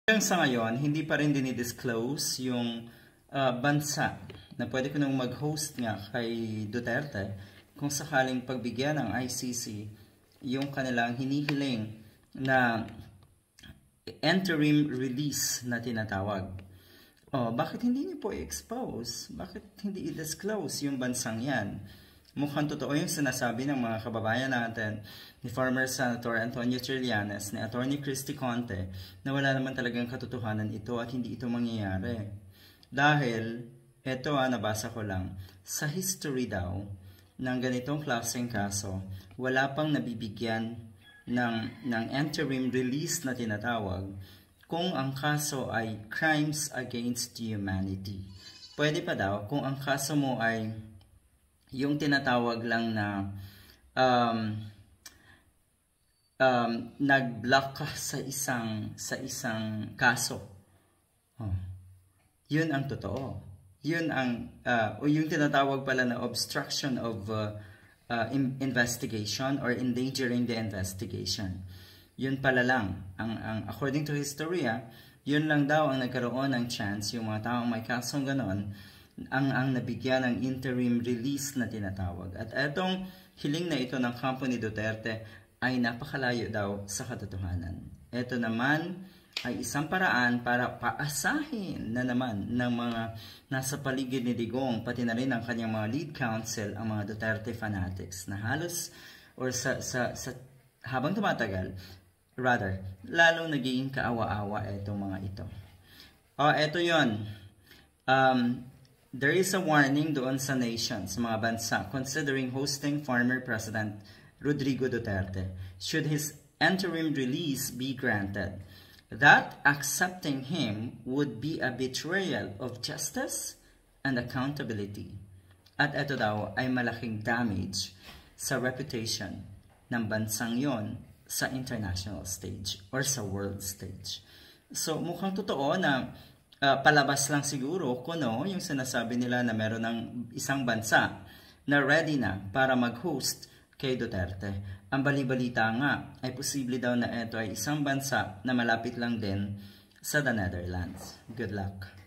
Hanggang sa ngayon, hindi pa rin dinidisclose yung bansa na pwede ko nang mag-host nga kay Duterte kung sakaling pagbigyan ng ICC yung kanilang hinihiling na interim release na tinatawag. Bakit hindi niyo po i-expose? Bakit hindi i-disclose yung bansang yan? Mukhang totoo yung sinasabi ng mga kababayan natin ni former Senator Antonio Trillanes, ni Attorney Christy Conte, na wala naman talagang katotohanan ito at hindi ito mangyayari. Dahil, ito nabasa ko lang, sa history daw ng ganitong klaseng kaso, wala pang nabibigyan ng interim release na tinatawag kung ang kaso ay crimes against humanity. Pwede pa daw kung ang kaso mo ay yung tinatawag lang na nag-block ka sa isang kaso. Yun ang totoo. Yun ang yung tinatawag pala na obstruction of investigation or endangering the investigation. Yun pala lang ang according to history, yun lang daw ang nagkaroon ng chance yung mga taong may kasong ganon ang nabigyan ng interim release na tinatawag. At etong hiling na ito ng kampo ni Duterte ay napakalayo daw sa katotohanan. Ito naman ay isang paraan para paasahin na naman ng mga nasa paligid ni Digong, pati na rin ang kanyang mga lead counsel, ang mga Duterte fanatics na halos or sa habang tumatagal, rather, lalong nagiging kaawa-awa itong mga ito. Ito yun. There is a warning doon sa nation, sa mga bansa, considering hosting former President Rodrigo Duterte, should his interim release be granted, that accepting him would be a betrayal of justice and accountability. At ito daw ay malaking damage sa reputation ng bansang yon sa international stage or sa world stage. So mukhang totoo na palabas lang siguro kung yung sinasabi nila na meron ng isang bansa na ready na para mag-host kay Duterte. Ang bali-balita nga ay posible daw na ito ay isang bansa na malapit lang din sa the Netherlands. Good luck!